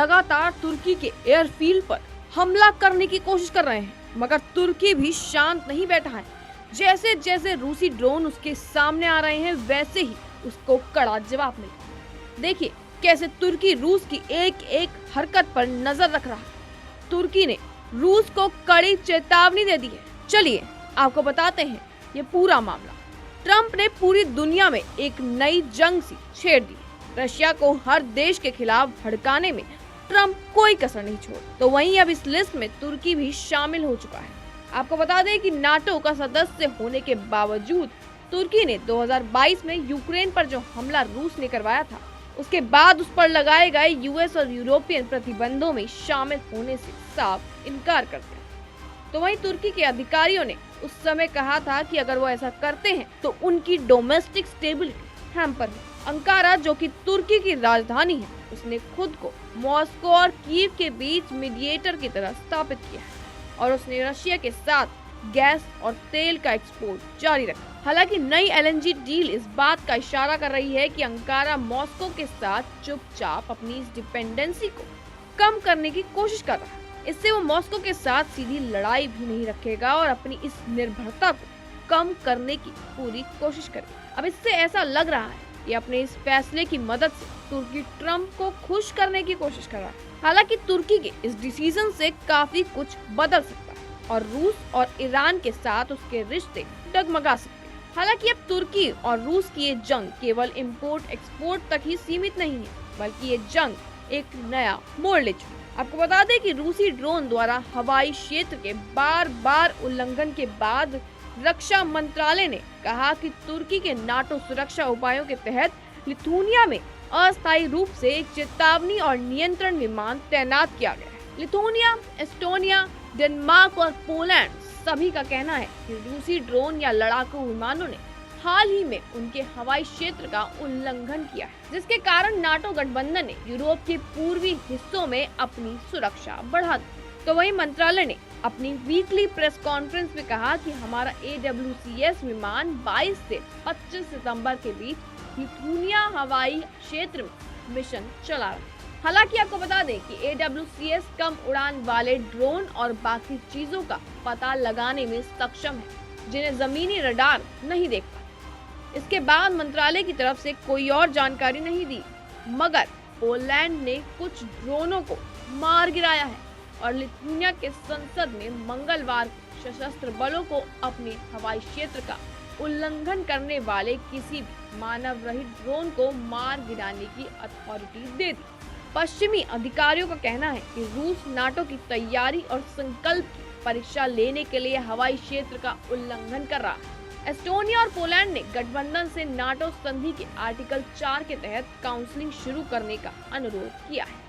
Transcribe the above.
लगातार तुर्की के एयरफील्ड पर हमला करने की कोशिश कर रहे हैं, मगर तुर्की भी शांत नहीं बैठा है। जैसे जैसे रूसी ड्रोन उसके सामने आ रहे हैं, वैसे ही उसको कड़ा जवाब मिला। देखिए कैसे तुर्की रूस की एक एक हरकत पर नजर रख रहा है। तुर्की ने रूस को कड़ी चेतावनी दे दी है। चलिए आपको बताते हैं ये पूरा मामला। ट्रंप ने पूरी दुनिया में एक नई जंग सी छेड़ दी। रशिया को हर देश के खिलाफ भड़काने में ट्रंप कोई कसर नहीं छोड़। तो वहीं अब इस लिस्ट में तुर्की भी शामिल हो चुका है। आपको बता दें कि नाटो का सदस्य होने के बावजूद तुर्की ने 2022 में यूक्रेन पर जो हमला रूस ने करवाया था, उसके बाद उस पर लगाए गए यूएस और यूरोपियन प्रतिबंधों में शामिल होने से साफ इनकार कर दिया। तो वहीं तुर्की के अधिकारियों ने उस समय कहा था कि अगर वो ऐसा करते हैं तो उनकी डोमेस्टिक स्टेबिलिटी हैम्पर है। अंकारा, जो कि तुर्की की राजधानी है, उसने खुद को मॉस्को और कीव के बीच मीडिएटर की तरह स्थापित किया है और उसने रशिया के साथ गैस और तेल का एक्सपोर्ट जारी रखा। हालांकि नई एलएनजी डील इस बात का इशारा कर रही है कि अंकारा मॉस्को के साथ चुपचाप अपनी इस डिपेंडेंसी को कम करने की कोशिश कर रहा है। इससे वो मॉस्को के साथ सीधी लड़ाई भी नहीं रखेगा और अपनी इस निर्भरता को कम करने की पूरी कोशिश करेगा। अब इससे ऐसा लग रहा है कि अपने इस फैसले की मदद से तुर्की ट्रंप को खुश करने की कोशिश कर रहा है। हालांकि तुर्की के इस डिसीजन से काफी कुछ बदल सकता है और रूस और ईरान के साथ उसके रिश्ते डगमगा सकते हैं। हालांकि अब तुर्की और रूस की ये जंग केवल इंपोर्ट एक्सपोर्ट तक ही सीमित नहीं है, बल्कि ये जंग एक नया मोड़ ले चुकी है। आपको बता दें कि रूसी ड्रोन द्वारा हवाई क्षेत्र के बार बार उल्लंघन के बाद रक्षा मंत्रालय ने कहा कि तुर्की के नाटो सुरक्षा उपायों के तहत लिथुनिया में अस्थायी रूप से एक चेतावनी और नियंत्रण विमान तैनात किया गया है। लिथुनिया, एस्टोनिया, डेनमार्क और पोलैंड सभी का कहना है कि रूसी ड्रोन या लड़ाकू विमानों ने हाल ही में उनके हवाई क्षेत्र का उल्लंघन किया है, जिसके कारण नाटो गठबंधन ने यूरोप के पूर्वी हिस्सों में अपनी सुरक्षा बढ़ा दी। तो वहीं मंत्रालय ने अपनी वीकली प्रेस कॉन्फ्रेंस में कहा कि हमारा AWCS विमान 22 से 25 सितंबर के बीच लिथुनिया हवाई क्षेत्र में मिशन चला रहा है। हालांकि आपको बता दें कि AWCS कम उड़ान वाले ड्रोन और बाकी चीजों का पता लगाने में सक्षम है, जिन्हें जमीनी रडार नहीं देख पाते। इसके बाद मंत्रालय की तरफ से कोई और जानकारी नहीं दी, मगर पोलैंड ने कुछ ड्रोनों को मार गिराया है और लिथुनिया के संसद में मंगलवार को सशस्त्र बलों को अपने हवाई क्षेत्र का उल्लंघन करने वाले किसी भी मानव रहित ड्रोन को मार गिराने की अथॉरिटी दे दी। पश्चिमी अधिकारियों का कहना है कि रूस नाटो की तैयारी और संकल्प की परीक्षा लेने के लिए हवाई क्षेत्र का उल्लंघन कर रहा है। एस्टोनिया और पोलैंड ने गठबंधन से नाटो संधि के आर्टिकल 4 के तहत काउंसलिंग शुरू करने का अनुरोध किया है।